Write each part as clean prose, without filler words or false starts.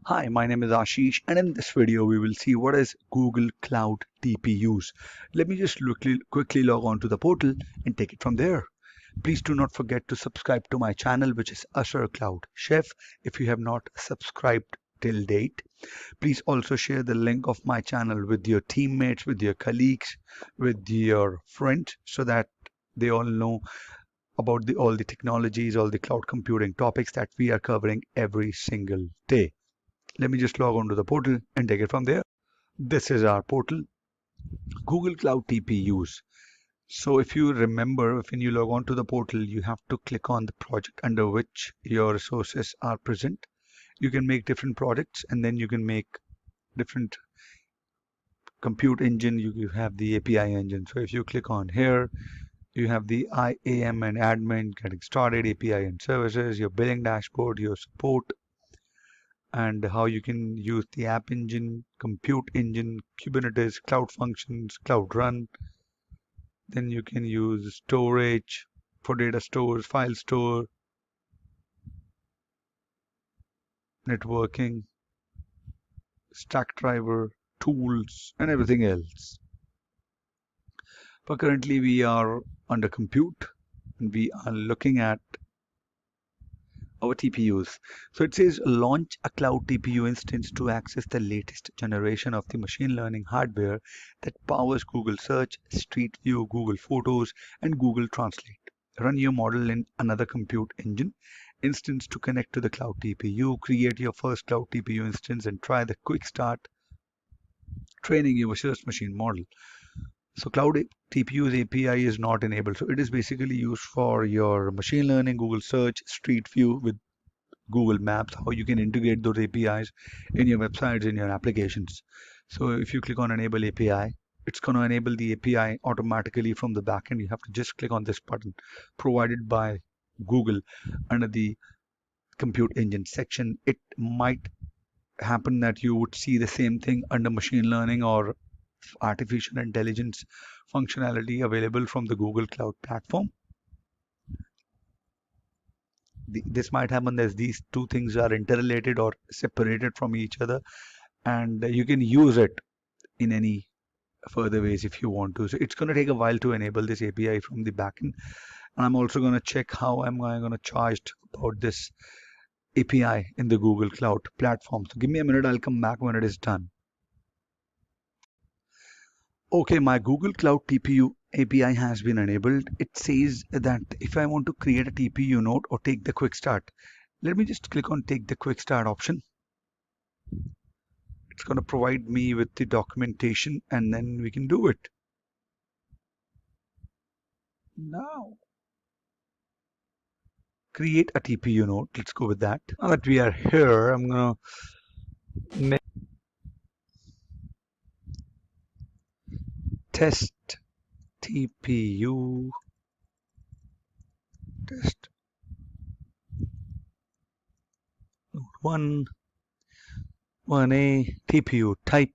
Hi, my name is Ashish, and in this video, we will see what is Google Cloud TPUs. Let me just quickly log on to the portal and take it from there. Please do not forget to subscribe to my channel, which is Azure Cloud Chef, if you have not subscribed till date. Please also share the link of my channel with your teammates, with your colleagues, with your friends, so that they all know about all the technologies, all the cloud computing topics that we are covering every single day. Let me just log on to the portal and take it from there. This is our portal, Google Cloud TPUs. So if you remember, when you log on to the portal, you have to click on the project under which your resources are present. You can make different projects, and then you can make different compute engine. You have the API engine. So if you click on here, you have the IAM and admin, getting started, API and services, your billing dashboard, your support, and how you can use the app engine, compute engine, Kubernetes, cloud functions, cloud run. Then you can use storage for data stores, file store, networking, Stackdriver, tools, and everything else. But currently we are under compute, and we are looking at our TPUs. So it says launch a cloud TPU instance to access the latest generation of the machine learning hardware that powers Google Search, Street View, Google Photos, and Google Translate. Run your model in another compute engine instance to connect to the cloud TPU. Create your first cloud TPU instance and try the quick start training your search machine model. So Cloud TPU's API is not enabled. So it is basically used for your machine learning, Google Search, Street View with Google Maps, how you can integrate those APIs in your websites, in your applications. So if you click on Enable API, it's going to enable the API automatically from the backend. You have to just click on this button provided by Google under the Compute Engine section. It might happen that you would see the same thing under machine learning or artificial intelligence functionality available from the Google Cloud Platform. This might happen as these two things are interrelated or separated from each other, and you can use it in any further ways if you want to. So it's going to take a while to enable this API from the backend, and I'm also going to check how I'm going to charge about this API in the Google Cloud Platform. So give me a minute, I'll come back when it is done. Okay, my Google Cloud TPU API has been enabled. It says that if I want to create a TPU node or take the quick start, let me just click on take the quick start option. It's going to provide me with the documentation, and then we can do it. Now, create a TPU node. Let's go with that. Now that we are here, I'm going to make test TPU test node 1A TPU type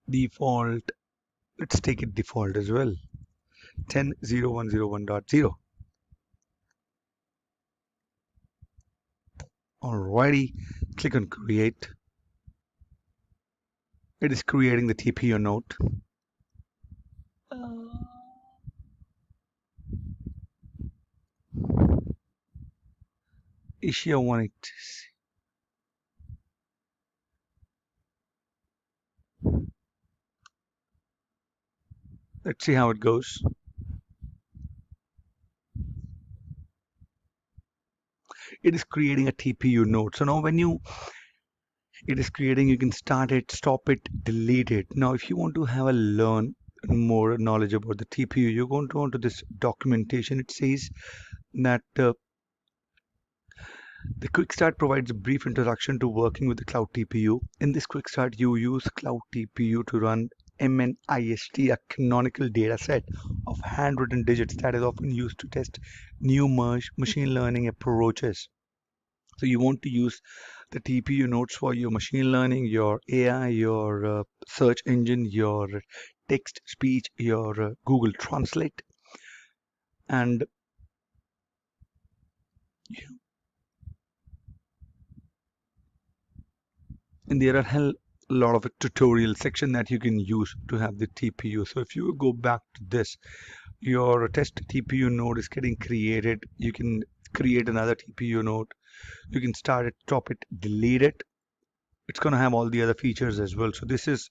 default. Let's take it default as well. 10.0.1.0.0. Alrighty, click on create. It is creating the TPU node. Issue 180. Let's see how it goes. It is creating a TPU node. So now when it is creating, you can start it, stop it, delete it. Now if you want to have a learn more knowledge about the TPU, you're going to go into this documentation. It says that the quick start provides a brief introduction to working with the cloud TPU. In this quick start, you use cloud TPU to run MNIST, a canonical data set of handwritten digits that is often used to test new machine learning approaches. So you want to use the TPU nodes for your machine learning, your AI, your search engine, your text speech, your Google Translate, and and there are a lot of tutorial section that you can use to have the TPU. So if you go back to this, your test TPU node is getting created. You can create another TPU node. You can start it, stop it, delete it. It's going to have all the other features as well. So this is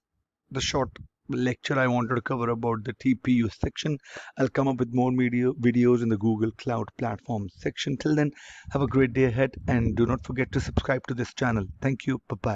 the short lecture I wanted to cover about the TPU section. I'll come up with more videos in the Google Cloud Platform section. Till then, have a great day ahead and do not forget to subscribe to this channel. Thank you. Bye-bye.